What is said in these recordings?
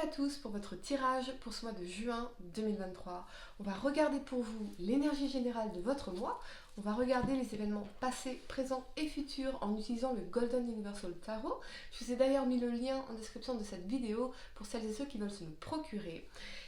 à tous pour votre tirage pour ce mois de juin 2023. On va regarder pour vous l'énergie générale de votre mois. On va regarder les événements passés, présents et futurs en utilisant le Golden Universal Tarot. Je vous ai d'ailleurs mis le lien en description de cette vidéo pour celles et ceux qui veulent se le procurer.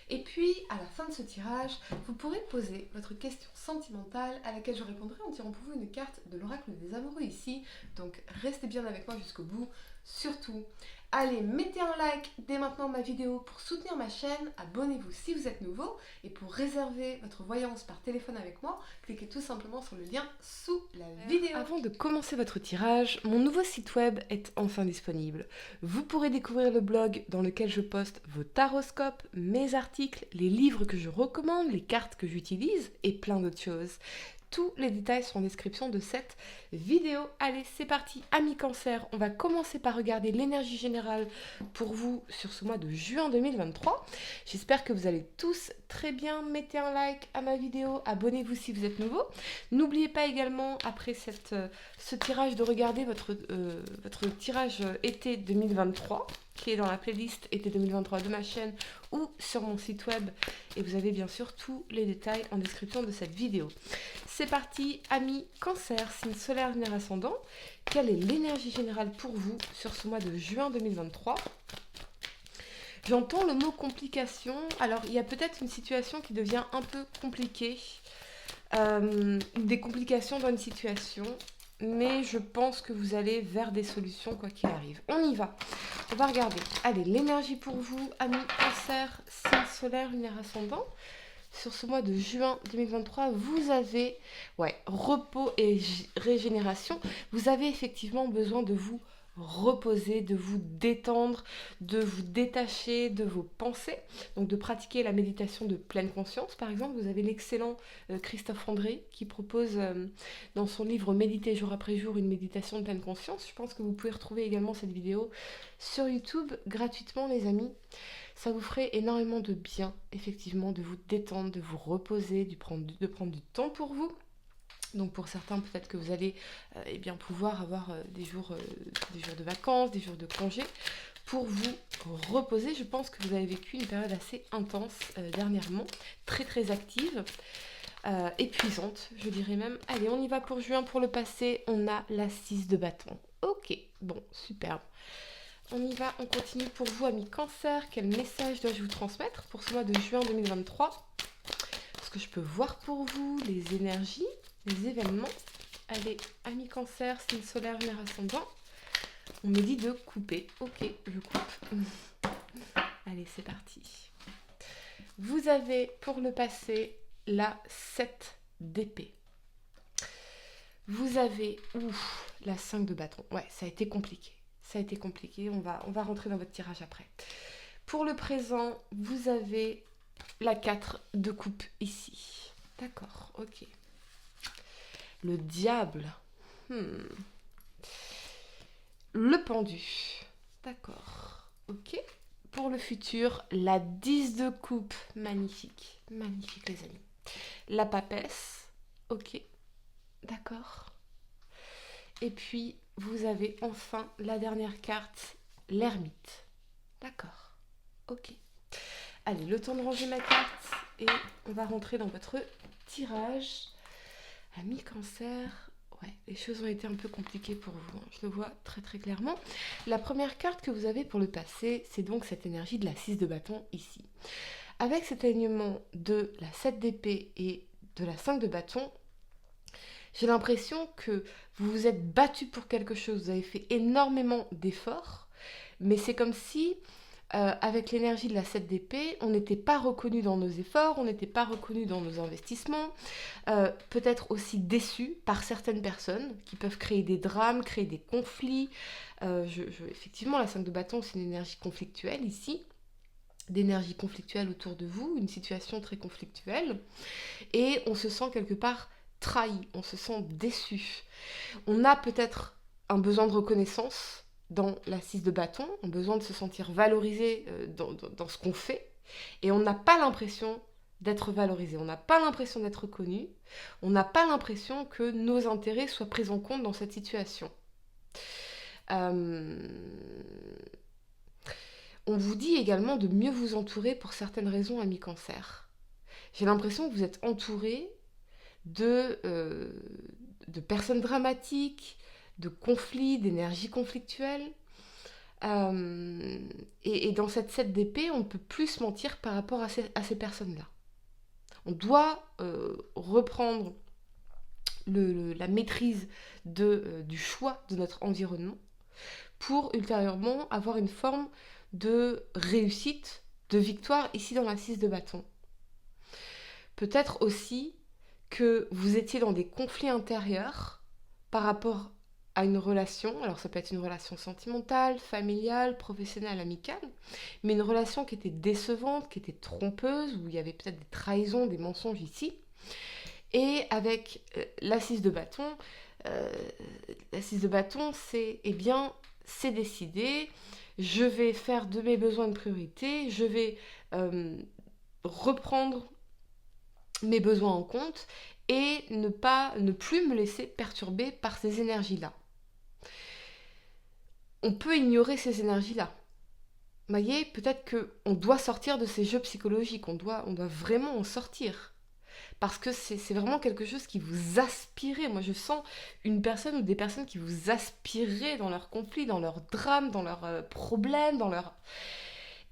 Et puis, à la fin de ce tirage, vous pourrez poser votre question sentimentale à laquelle je répondrai en tirant pour vous une carte de l'oracle des amoureux ici. Donc, restez bien avec moi jusqu'au bout. Surtout, allez, mettez un like dès maintenant ma vidéo pour soutenir ma chaîne, abonnez-vous si vous êtes nouveau et pour réserver votre voyance par téléphone avec moi, cliquez tout simplement sur le lien sous la vidéo. Avant de commencer votre tirage, mon nouveau site web est enfin disponible. Vous pourrez découvrir le blog dans lequel je poste vos taroscopes, mes articles, les livres que je recommande, les cartes que j'utilise et plein d'autres choses. Tous les détails sont en description de cette vidéo. Allez, c'est parti, amis cancer. On va commencer par regarder l'énergie générale pour vous sur ce mois de juin 2023. J'espère que vous allez tous très bien. Mettez un like à ma vidéo, abonnez-vous si vous êtes nouveau. N'oubliez pas également, après ce tirage, de regarder votre tirage été 2023 qui est dans la playlist été 2023 de ma chaîne ou sur mon site web. Et vous avez bien sûr tous les détails en description de cette vidéo. C'est parti, amis cancer, signe solaire, lunaire ascendant. Quelle est l'énergie générale pour vous sur ce mois de juin 2023 ? J'entends le mot complication. Alors, il y a peut-être une situation qui devient un peu compliquée. Des complications dans une situation. Mais je pense que vous allez vers des solutions quoi qu'il arrive. On y va. On va regarder. Allez, l'énergie pour vous, amis cancer, signe solaire, lunaire ascendant. Sur ce mois de juin 2023, vous avez repos et régénération. Vous avez effectivement besoin de vous reposer, de vous détendre, de vous détacher de vos pensées. Donc de pratiquer la méditation de pleine conscience. Par exemple, vous avez l'excellent Christophe André qui propose dans son livre Méditer jour après jour une méditation de pleine conscience. Je pense que vous pouvez retrouver également cette vidéo sur YouTube gratuitement, les amis. Ça vous ferait énormément de bien, effectivement, de vous détendre, de vous reposer, de prendre du temps pour vous. Donc pour certains, peut-être que vous allez pouvoir avoir des jours de vacances, des jours de congé pour vous reposer. Je pense que vous avez vécu une période assez intense dernièrement, très très active, épuisante, je dirais même. Allez, on y va pour juin. Pour le passé, on a la 6 de bâton. Ok, bon, superbe. On y va, on continue pour vous, amis cancer. Quel message dois-je vous transmettre pour ce mois de juin 2023 ? Ce que je peux voir pour vous, les énergies, les événements. Allez, amis cancer, signe solaire, lunaire ascendant. On me dit de couper. Ok, je coupe. Allez, c'est parti. Vous avez pour le passé la 7 d'épée. Vous avez la 5 de bâton. Ouais, ça a été compliqué. Ça a été compliqué, on va rentrer dans votre tirage après. Pour le présent, vous avez la 4 de coupe ici. D'accord, ok. Le diable. Le pendu. D'accord, ok. Pour le futur, la 10 de coupe. Magnifique, magnifique les amis. La papesse. Ok, d'accord. Et puis, vous avez enfin la dernière carte, l'ermite. D'accord, ok. Allez, le temps de ranger ma carte et on va rentrer dans votre tirage. Amis cancer, les choses ont été un peu compliquées pour vous, je le vois très très clairement. La première carte que vous avez pour le passé, c'est donc cette énergie de la 6 de bâton ici. Avec cet alignement de la 7 d'épée et de la 5 de bâton, j'ai l'impression que vous vous êtes battu pour quelque chose, vous avez fait énormément d'efforts, mais c'est comme si, avec l'énergie de la 7 d'épée, on n'était pas reconnu dans nos efforts, on n'était pas reconnu dans nos investissements, peut-être aussi déçu par certaines personnes qui peuvent créer des drames, créer des conflits. Effectivement, la 5 de bâton, c'est une énergie conflictuelle ici, d'énergie conflictuelle autour de vous, une situation très conflictuelle, et on se sent quelque part trahi, on se sent déçu. On a peut-être un besoin de reconnaissance dans la 6 de bâton, un besoin de se sentir valorisé dans ce qu'on fait, et on n'a pas l'impression d'être valorisé, on n'a pas l'impression d'être reconnu, on n'a pas l'impression que nos intérêts soient pris en compte dans cette situation. On On vous dit également de mieux vous entourer pour certaines raisons, ami Cancer. J'ai l'impression que vous êtes entouré de personnes dramatiques, de conflits, d'énergie conflictuelle. Et dans cette 7 d'épée, on ne peut plus se mentir par rapport à ces personnes-là. On doit reprendre la maîtrise du choix de notre environnement pour ultérieurement avoir une forme de réussite, de victoire ici dans la 6 de bâton. Peut-être aussi que vous étiez dans des conflits intérieurs par rapport à une relation, alors ça peut être une relation sentimentale, familiale, professionnelle, amicale, mais une relation qui était décevante, qui était trompeuse, où il y avait peut-être des trahisons, des mensonges ici. Et avec la 6 de bâton, c'est, eh bien, c'est décidé, je vais faire de mes besoins une priorité, je vais reprendre mes besoins en compte et ne plus me laisser perturber par ces énergies-là. On peut ignorer ces énergies-là. Vous voyez, peut-être qu'on doit sortir de ces jeux psychologiques, on doit vraiment en sortir. Parce que c'est vraiment quelque chose qui vous aspirait. Moi, je sens une personne ou des personnes qui vous aspiraient dans leurs conflits, dans leurs drames, dans leurs problèmes, dans leurs...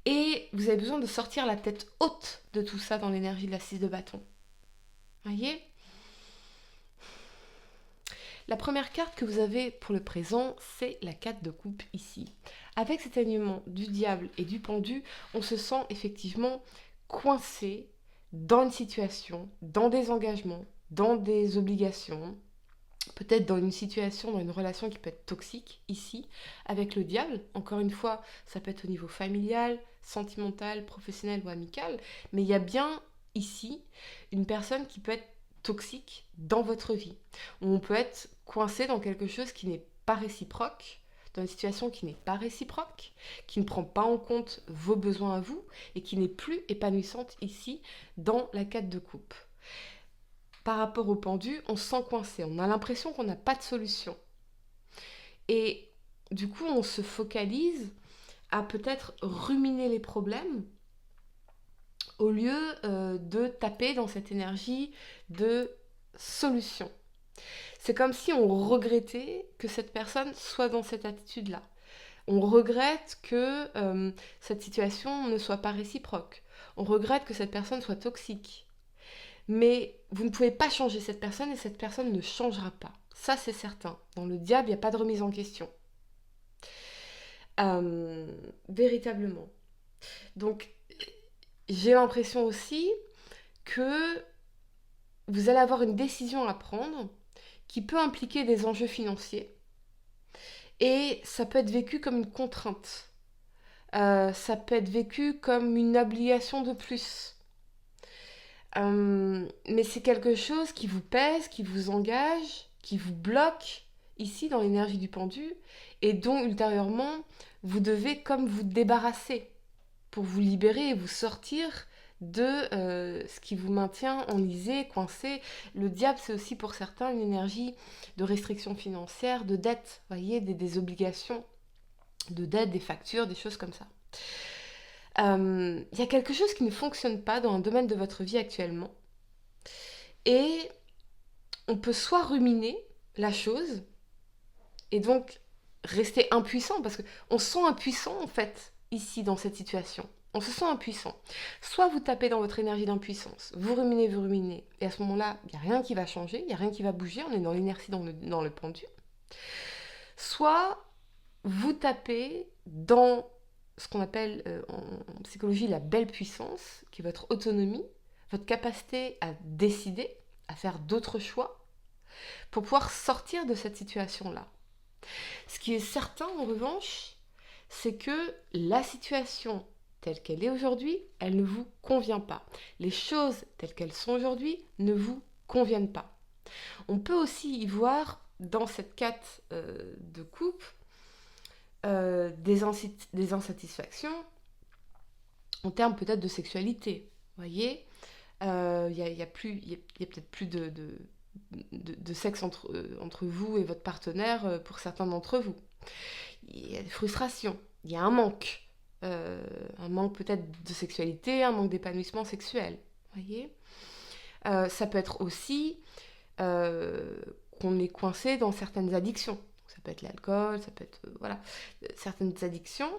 Et vous avez besoin de sortir la tête haute de tout ça dans l'énergie de la 6 de bâton. Voyez ? La première carte que vous avez pour le présent, c'est la 4 de coupe ici. Avec cet alignement du diable et du pendu, on se sent effectivement coincé dans une situation, dans des engagements, dans des obligations, peut-être dans une situation, dans une relation qui peut être toxique, ici, avec le diable. Encore une fois, ça peut être au niveau familial, sentimental, professionnel ou amical, mais il y a bien ici une personne qui peut être toxique dans votre vie. On peut être coincé dans quelque chose qui n'est pas réciproque, dans une situation qui n'est pas réciproque, qui ne prend pas en compte vos besoins à vous et qui n'est plus épanouissante ici dans la 4 de coupe. Par rapport au pendu, on se sent coincé, on a l'impression qu'on n'a pas de solution. Et du coup, on se focalise à peut-être ruminer les problèmes au lieu de taper dans cette énergie de solution. C'est comme si on regrettait que cette personne soit dans cette attitude-là. On regrette que cette situation ne soit pas réciproque. On regrette que cette personne soit toxique. Mais vous ne pouvez pas changer cette personne et cette personne ne changera pas. Ça, c'est certain. Dans le diable, il n'y a pas de remise en question. Véritablement. Donc, j'ai l'impression aussi que vous allez avoir une décision à prendre qui peut impliquer des enjeux financiers. Et ça peut être vécu comme une contrainte. Ça peut être vécu comme une obligation de plus. Mais c'est quelque chose qui vous pèse, qui vous engage, qui vous bloque ici dans l'énergie du pendu et dont ultérieurement vous devez comme vous débarrasser pour vous libérer et vous sortir de ce qui vous maintient enlisé, coincé. Le diable, c'est aussi pour certains une énergie de restriction financière, de dette, voyez, des obligations, de dette, des factures, des choses comme ça. Y a quelque chose qui ne fonctionne pas dans un domaine de votre vie actuellement. Et on peut soit ruminer la chose, et donc rester impuissant, parce qu'on se sent impuissant en fait, ici, dans cette situation. On se sent impuissant. Soit vous tapez dans votre énergie d'impuissance, vous ruminez, et à ce moment-là, il n'y a rien qui va changer, il n'y a rien qui va bouger, on est dans l'inertie, dans le pendu. Soit vous tapez dans ce qu'on appelle en psychologie la belle puissance, qui est votre autonomie, votre capacité à décider, à faire d'autres choix, pour pouvoir sortir de cette situation-là. Ce qui est certain, en revanche, c'est que la situation telle qu'elle est aujourd'hui, elle ne vous convient pas. Les choses telles qu'elles sont aujourd'hui ne vous conviennent pas. On peut aussi y voir, dans cette 4 de coupe, des insatisfactions en termes peut-être de sexualité. Vous voyez, il y a peut-être plus de sexe entre vous et votre partenaire pour certains d'entre vous. Il y a des frustrations, il y a un manque. un manque peut-être de sexualité, un manque d'épanouissement sexuel. Voyez. Ça peut être aussi qu'on est coincé dans certaines addictions. Ça peut être l'alcool, ça peut être voilà, certaines addictions.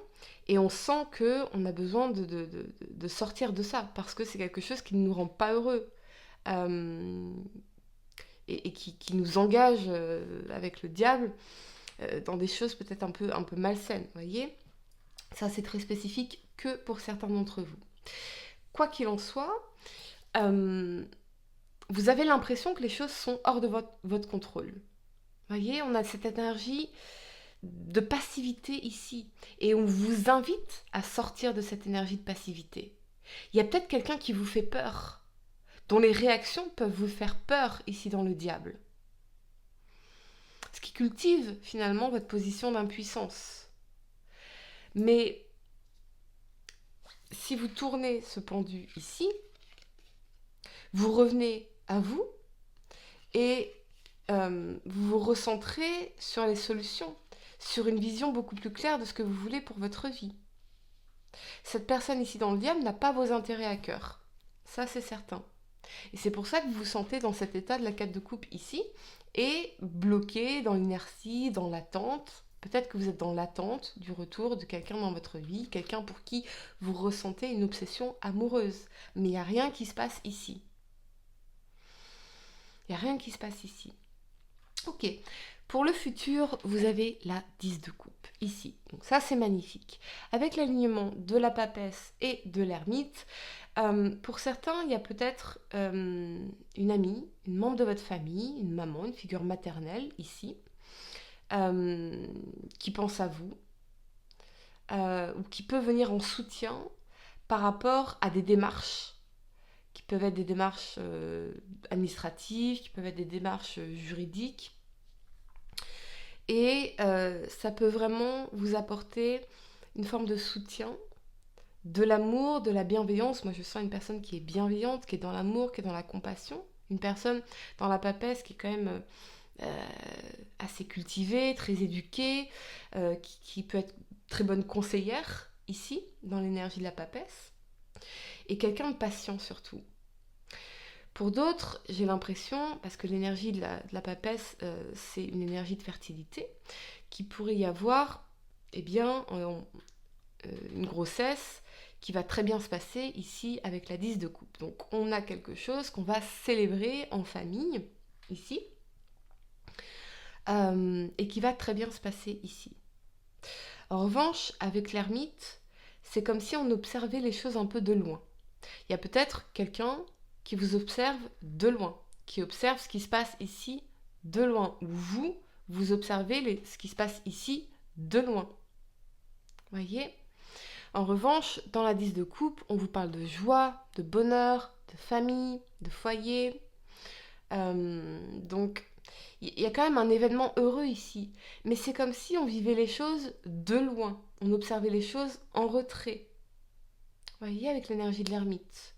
Et on sent qu'on a besoin de sortir de ça, parce que c'est quelque chose qui ne nous rend pas heureux. Euh, et qui nous engage avec le diable dans des choses peut-être un peu malsaines, voyez. Ça, c'est très spécifique que pour certains d'entre vous. Quoi qu'il en soit, vous avez l'impression que les choses sont hors de votre contrôle. Voyez, on a cette énergie de passivité ici. Et on vous invite à sortir de cette énergie de passivité. Il y a peut-être quelqu'un qui vous fait peur, dont les réactions peuvent vous faire peur ici dans le diable. Ce qui cultive finalement votre position d'impuissance. Mais si vous tournez ce pendu ici, vous revenez à vous et vous vous recentrez sur les solutions, sur une vision beaucoup plus claire de ce que vous voulez pour votre vie. Cette personne ici dans le diable n'a pas vos intérêts à cœur. Ça, c'est certain. Et c'est pour ça que vous vous sentez dans cet état de la 4 de coupe ici et bloqué dans l'inertie, dans l'attente. Peut-être que vous êtes dans l'attente du retour de quelqu'un dans votre vie, quelqu'un pour qui vous ressentez une obsession amoureuse. Mais il n'y a rien qui se passe ici. Il n'y a rien qui se passe ici. Ok, pour le futur, vous avez la 10 de coupe, ici. Donc ça, c'est magnifique. Avec l'alignement de la papesse et de l'ermite, pour certains, il y a peut-être une amie, une membre de votre famille, une maman, une figure maternelle, ici, qui pense à vous, ou qui peut venir en soutien par rapport à des démarches qui peuvent être des démarches administratives, qui peuvent être des démarches juridiques. Et ça peut vraiment vous apporter une forme de soutien, de l'amour, de la bienveillance. Moi, je sens une personne qui est bienveillante, qui est dans l'amour, qui est dans la compassion. Une personne dans la papesse qui est quand même assez cultivée, très éduquée, qui peut être très bonne conseillère, ici, dans l'énergie de la papesse. Et quelqu'un de patient surtout. Pour d'autres, j'ai l'impression, parce que l'énergie de la papesse, c'est une énergie de fertilité, qu'il pourrait y avoir une grossesse qui va très bien se passer ici avec la 10 de coupe. Donc on a quelque chose qu'on va célébrer en famille, ici, et qui va très bien se passer ici. En revanche, avec l'ermite, c'est comme si on observait les choses un peu de loin. Il y a peut-être quelqu'un qui vous observe de loin, qui observe ce qui se passe ici de loin, ou vous observez ce qui se passe ici de loin. Voyez ? En revanche, dans la 10 de coupe, on vous parle de joie, de bonheur, de famille, de foyer. Donc, il y a quand même un événement heureux ici. Mais c'est comme si on vivait les choses de loin. On observait les choses en retrait. Vous voyez, avec l'énergie de l'ermite.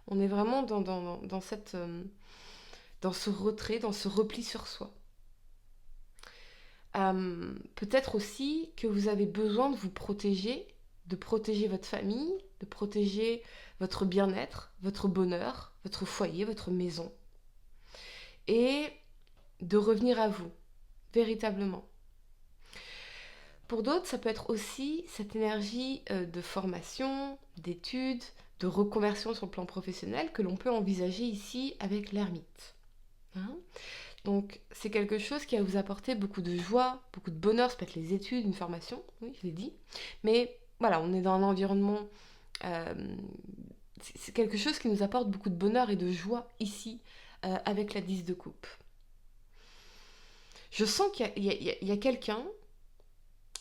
On est vraiment dans ce retrait, dans ce repli sur soi. Peut-être aussi que vous avez besoin de vous protéger, de protéger votre famille, de protéger votre bien-être, votre bonheur, votre foyer, votre maison. Et de revenir à vous, véritablement. Pour d'autres, ça peut être aussi cette énergie de formation, d'études, de reconversion sur le plan professionnel que l'on peut envisager ici avec l'ermite. Donc c'est quelque chose qui va vous apporter beaucoup de joie, beaucoup de bonheur, ça peut être les études, une formation, oui je l'ai dit, mais voilà, on est dans un environnement, c'est quelque chose qui nous apporte beaucoup de bonheur et de joie ici avec la 10 de coupe. Je sens qu'il y a quelqu'un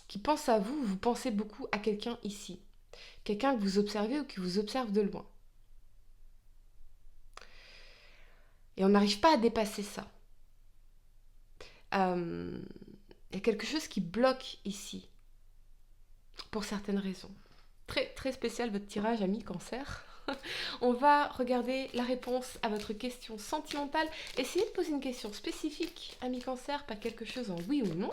qui pense à vous, vous pensez beaucoup à quelqu'un ici. Quelqu'un que vous observez ou qui vous observe de loin. Et on n'arrive pas à dépasser ça. Il y a quelque chose qui bloque ici. Pour certaines raisons. Très, très spécial votre tirage, ami Cancer. On va regarder la réponse à votre question sentimentale. Essayez de poser une question spécifique, ami Cancer, pas quelque chose en oui ou non.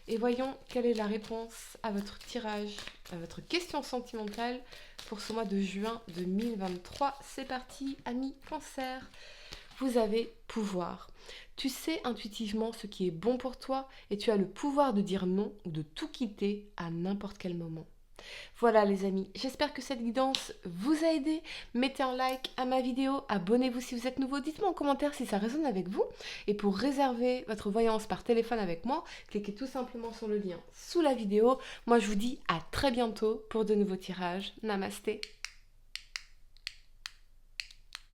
Et voyons quelle est la réponse à votre tirage, à votre question sentimentale pour ce mois de juin 2023. C'est parti, amis Cancer. Vous avez pouvoir. Tu sais intuitivement ce qui est bon pour toi et tu as le pouvoir de dire non ou de tout quitter à n'importe quel moment. Voilà les amis, j'espère que cette guidance vous a aidé. Mettez un like à ma vidéo, abonnez-vous si vous êtes nouveau, dites-moi en commentaire si ça résonne avec vous. Et pour réserver votre voyance par téléphone avec moi, cliquez tout simplement sur le lien sous la vidéo. Moi je vous dis à très bientôt pour de nouveaux tirages. Namasté.